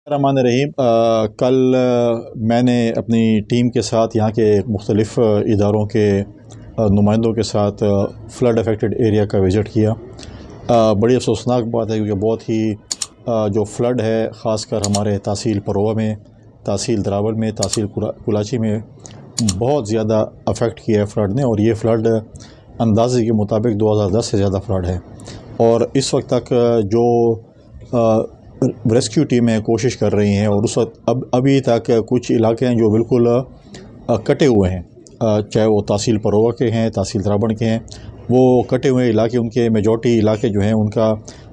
الرحمن الرحیم کل میں نے اپنی ٹیم کے ساتھ یہاں کے مختلف اداروں کے نمائندوں کے ساتھ فلڈ افیکٹڈ ایریا کا وزٹ کیا۔ بڑی افسوسناک بات ہے کیونکہ بہت ہی جو فلڈ ہے خاص کر ہمارے تحصیل پرووا میں، تحصیل دراول میں، تحصیل کلاچی میں بہت زیادہ افیکٹ کیا ہے فلڈ نے، اور یہ فلڈ اندازے کے مطابق 2010 سے زیادہ فلڈ ہے۔ اور اس وقت تک جو ریسکیو ٹیمیں کوشش کر رہی ہیں، اور اس وقت ابھی تک کچھ علاقے ہیں جو بالکل کٹے ہوئے ہیں، چاہے وہ تحصیل پرووا کے ہیں، تحصیل دراول کے ہیں، وہ کٹے ہوئے علاقے، ان کے میجورٹی علاقے جو ہیں ان کا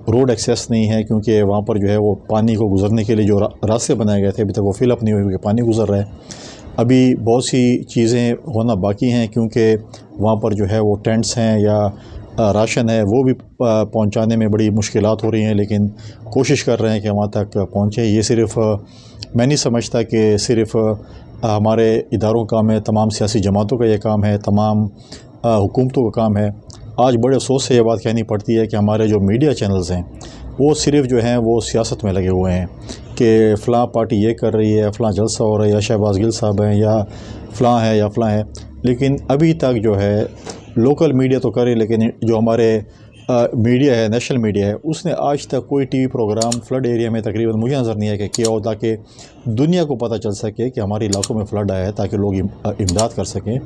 روڈ ایکسیس نہیں ہے، کیونکہ وہاں پر جو ہے وہ پانی کو گزرنے کے لیے جو راستے بنائے گئے تھے ابھی تک وہ فل اپ نہیں ہوئے کیونکہ پانی گزر رہا ہے۔ ابھی بہت سی چیزیں ہونا باقی ہیں، کیونکہ وہاں پر جو ہے وہ ٹینٹس ہیں یا راشن ہے وہ بھی پہنچانے میں بڑی مشکلات ہو رہی ہیں، لیکن کوشش کر رہے ہیں کہ وہاں تک پہنچے۔ یہ صرف میں نہیں سمجھتا کہ صرف ہمارے اداروں کا کام ہے، تمام سیاسی جماعتوں کا یہ کام ہے، تمام حکومتوں کا کام ہے۔ آج بڑے افسوس سے یہ بات کہنی پڑتی ہے کہ ہمارے جو میڈیا چینلز ہیں وہ صرف جو ہیں وہ سیاست میں لگے ہوئے ہیں کہ فلاں پارٹی یہ کر رہی ہے، فلاں جلسہ ہو رہا ہے، یا شہباز گل صاحب ہیں، یا فلاں ہے یا فلاں ہے، لیکن ابھی تک جو ہے لوکل میڈیا تو کرے، لیکن جو ہمارے میڈیا ہے، نیشنل میڈیا ہے، اس نے آج تک کوئی T V program flood area میں تقریباً مجھے نظر نہیں ہے کہ کیا ہو، تاکہ دنیا کو پتہ چل سکے کہ ہمارے علاقوں میں فلڈ آیا ہے، تاکہ لوگ امداد کر سکیں۔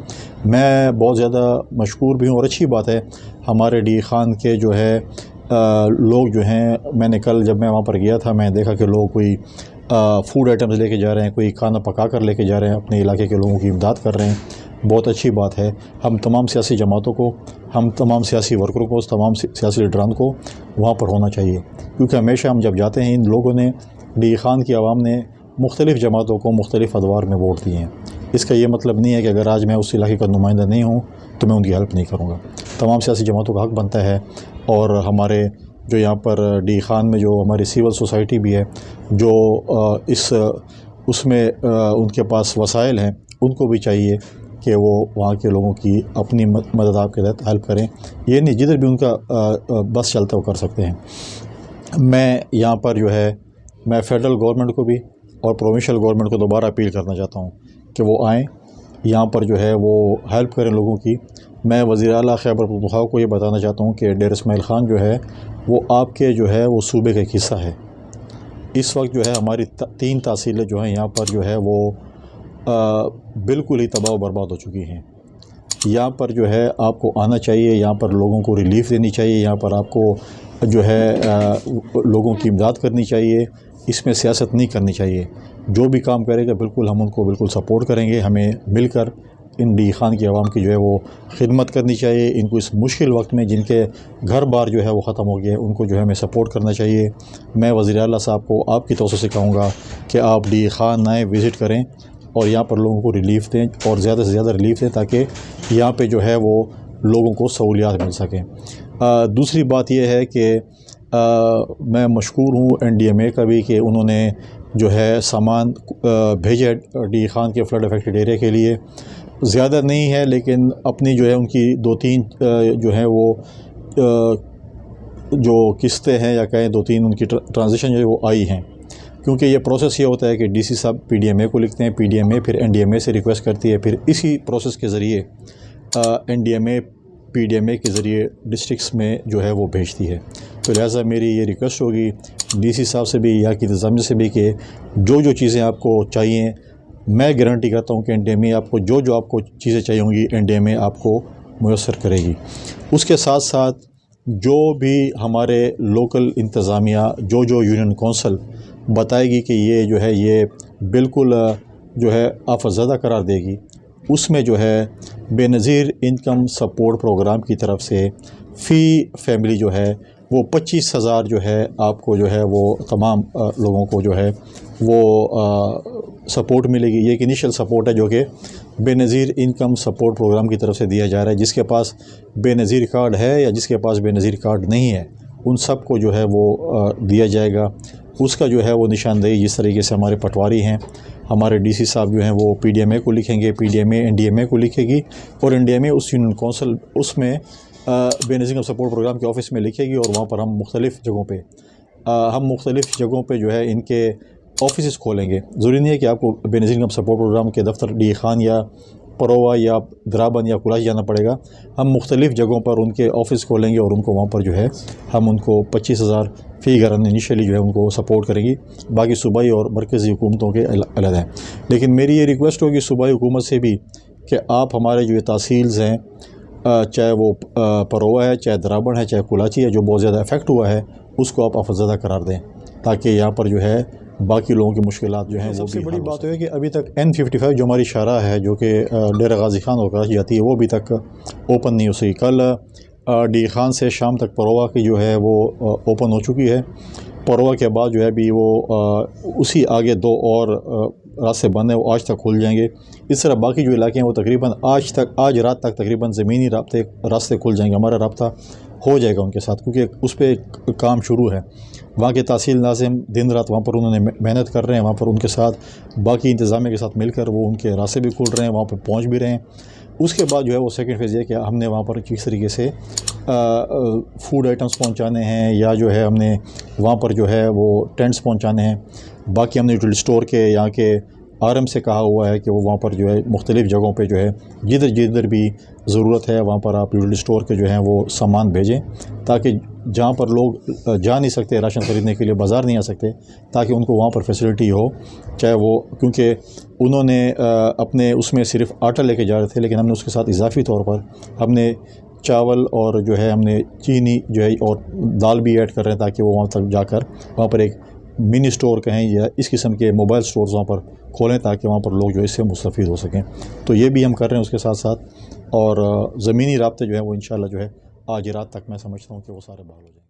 میں بہت زیادہ مشکور بھی ہوں، اور اچھی بات ہے ہمارے ڈی خان کے جو ہے لوگ جو ہیں، میں نے کل جب میں وہاں پر گیا تھا میں نے دیکھا کہ لوگ کوئی فوڈ آئٹمز لے کے جا رہے ہیں، کوئی کھانا پکا کر لے کے جا رہے ہیں، اپنے علاقے کے لوگوں کی امداد کر رہے ہیں۔ بہت اچھی بات ہے۔ ہم تمام سیاسی جماعتوں کو، ہم تمام سیاسی ورکروں کو، تمام سیاسی لیڈران کو وہاں پر ہونا چاہیے، کیونکہ ہمیشہ ہم جب جاتے ہیں ان لوگوں نے، ڈی خان کی عوام نے مختلف جماعتوں کو مختلف ادوار میں ووٹ دیے ہیں۔ اس کا یہ مطلب نہیں ہے کہ اگر آج میں اس علاقے کا نمائندہ نہیں ہوں تو میں ان کی ہیلپ نہیں کروں گا۔ تمام سیاسی جماعتوں کا حق بنتا ہے، اور ہمارے جو یہاں پر ڈی خان میں جو ہماری سول سوسائٹی بھی ہے، جو اس میں ان کے پاس وسائل ہیں، ان کو بھی چاہیے کہ وہ وہاں کے لوگوں کی اپنی مدد آپ کے تحت ہیلپ کریں۔ یہ نہیں جدھر بھی ان کا بس چلتا وہ کر سکتے ہیں۔ میں یہاں پر جو ہے میں فیڈرل گورنمنٹ کو بھی اور پروونشل گورنمنٹ کو دوبارہ اپیل کرنا چاہتا ہوں کہ وہ آئیں یہاں پر جو ہے وہ ہیلپ کریں لوگوں کی۔ میں وزیر اعلیٰ خیبر پختونخوا کو یہ بتانا چاہتا ہوں کہ ڈیر اسماعیل خان جو ہے وہ آپ کے جو ہے وہ صوبے کا ایک حصہ ہے۔ اس وقت جو ہے ہماری 3 تحصیلیں جو ہیں یہاں پر جو ہے وہ بالکل ہی تباہ و برباد ہو چکی ہیں۔ یہاں پر جو ہے آپ کو آنا چاہیے، یہاں پر لوگوں کو ریلیف دینی چاہیے، یہاں پر آپ کو جو ہے لوگوں کی امداد کرنی چاہیے، اس میں سیاست نہیں کرنی چاہیے۔ جو بھی کام کرے گا بالکل ہم ان کو بالکل سپورٹ کریں گے۔ ہمیں مل کر ان ڈی خان کی عوام کی جو ہے وہ خدمت کرنی چاہیے۔ ان کو اس مشکل وقت میں جن کے گھر بار جو ہے وہ ختم ہو گئے ان کو جو ہے ہمیں سپورٹ کرنا چاہیے۔ میں وزیر اعلیٰ صاحب کو آپ کی توسط سے کہوں گا کہ آپ ڈی خان آئیں، وزٹ کریں، اور یہاں پر لوگوں کو ریلیف دیں، اور زیادہ سے زیادہ ریلیف دیں تاکہ یہاں پہ جو ہے وہ لوگوں کو سہولیات مل سکیں۔ دوسری بات یہ ہے کہ میں مشکور ہوں NDMA کا بھی کہ انہوں نے جو ہے سامان بھیجے ڈی خان کے فلڈ افیکٹڈ ایریا کے لیے۔ زیادہ نہیں ہے، لیکن اپنی جو ہے ان کی 2-3 جو ہیں وہ جو قسطیں ہیں یا کہیں 2-3 ان کی ٹرانزیکشن جو ہے وہ آئی ہیں، کیونکہ یہ پروسیس یہ ہوتا ہے کہ DC صاحب PDMA کو لکھتے ہیں، PDMA پھر NDMA سے ریکویسٹ کرتی ہے، پھر اسی پروسیس کے ذریعے NDMA PDMA کے ذریعے ڈسٹرکس میں جو ہے وہ بھیجتی ہے۔ تو لہٰذا میری یہ ریکویسٹ ہوگی DC صاحب سے بھی یا کی انتظامیہ سے بھی کہ جو چیزیں آپ کو چاہیے، میں گارنٹی کرتا ہوں کہ NDMA آپ کو جو آپ کو چیزیں چاہیے ہوں گی NDMA آپ کو میسر کرے گی۔ اس کے ساتھ ساتھ جو بھی ہمارے لوکل انتظامیہ جو یونین کونسل بتائے گی کہ یہ جو ہے یہ بالکل جو ہے آفت زدہ قرار دے گی، اس میں جو ہے بے نظیر انکم سپورٹ پروگرام کی طرف سے فی فیملی جو ہے وہ 25,000 جو ہے آپ کو جو ہے وہ تمام لوگوں کو جو ہے وہ سپورٹ ملے گی۔ یہ ایک انیشل سپورٹ ہے جو کہ بے نظیر انکم سپورٹ پروگرام کی طرف سے دیا جا رہا ہے۔ جس کے پاس بے نظیر کارڈ ہے یا جس کے پاس بے نظیر کارڈ نہیں ہے ان سب کو جو ہے وہ دیا جائے گا۔ اس کا جو ہے وہ نشاندہی جس طریقے سے ہمارے پٹواری ہیں، ہمارے DC صاحب جو ہیں وہ PDMA کو لکھیں گے، PDMA NDMA کو لکھے گی، اور NDMA اس یونین کونسل اس میں بے نظیر انکم سپورٹ پروگرام کے آفس میں لکھے گی، اور وہاں پر ہم مختلف جگہوں پہ جو ہے ان کے آفیسز کھولیں گے. ضروری نہیں ہے کہ آپ کو بے نظیر انکم سپورٹ پروگرام کے دفتر ڈی خان یا پروا یا درابن یا کلاچی جانا پڑے گا. ہم مختلف جگہوں پر ان کے آفس کھولیں گے اور ان کو وہاں پر جو ہے ہم ان کو 25,000 فی گھر انیشیلی جو ہے ان کو سپورٹ کریں گی. باقی صوبائی اور مرکزی حکومتوں کے علیحدہ ہیں. لیکن میری یہ ریکویسٹ ہوگی صوبائی حکومت سے بھی کہ آپ ہمارے جو یہ تحصیلز ہیں چاہے وہ پروا ہے, چاہے درابن ہے, چاہے کلاچی ہے, جو بہت زیادہ افیکٹ ہوا ہے اس کو آپ افزدہ قرار دیں تاکہ یہاں پر جو ہے باقی لوگوں کی مشکلات جو ہیں. سب سے بڑی بات ہے کہ ابھی تک N55 جو ہماری شاہراہ ہے جو کہ ڈیرہ غازی خان اور کراچی جاتی ہے وہ ابھی تک اوپن نہیں ہو سکی. کل ڈی خان سے شام تک پروا کی جو ہے وہ اوپن ہو چکی ہے. پروا کے بعد جو ہے ابھی وہ اسی آگے 2 اور راستے بند ہیں, وہ آج تک کھل جائیں گے. اس طرح باقی جو علاقے ہیں وہ تقریباً آج رات تک تقریباً زمینی راستے کھل جائیں گے. ہمارا رابطہ ہو جائے گا ان کے ساتھ کیونکہ اس پہ کام شروع ہے. وہاں کے تحصیل ناظم دن رات وہاں پر انہوں نے محنت کر رہے ہیں. وہاں پر ان کے ساتھ باقی انتظامیہ کے ساتھ مل کر وہ ان کے راستے بھی کھل رہے ہیں, وہاں پہ پہنچ بھی رہے ہیں. اس کے بعد جو ہے وہ سیکنڈ فیز یہ کہ ہم نے وہاں پر کس طریقے سے فوڈ آئٹمس پہنچانے ہیں یا جو ہے ہم نے وہاں پر جو ہے وہ ٹینٹس پہنچانے ہیں. باقی ہم نے یوٹیلیٹی اسٹور کے یہاں کے RM سے کہا ہوا ہے کہ وہ وہاں پر جو ہے مختلف جگہوں پہ جو ہے جدھر بھی ضرورت ہے وہاں پر آپ یوٹیلیٹی اسٹور کے جو ہیں وہ سامان بھیجیں تاکہ جہاں پر لوگ جا نہیں سکتے راشن خریدنے کے لیے, بازار نہیں آ سکتے, تاکہ ان کو وہاں پر فیسلٹی ہو. چاہے وہ کیونکہ انہوں نے اپنے اس میں صرف آٹا لے کے جا رہے تھے, لیکن ہم نے اس کے ساتھ اضافی طور پر ہم نے چاول اور جو ہے ہم نے چینی جو ہے اور دال بھی ایڈ کر رہے ہیں تاکہ وہ وہاں تک جا کر وہاں پر ایک منی اسٹور کہیں یا اس قسم کے موبائل اسٹورز وہاں پر کھولیں تاکہ وہاں پر لوگ جو اس سے مستفید ہو سکیں. تو یہ بھی ہم کر رہے ہیں اس کے ساتھ ساتھ, اور زمینی رابطے جو ہیں وہ انشاءاللہ جو ہے آج رات تک میں سمجھتا ہوں کہ وہ سارے بحال ہو جائیں.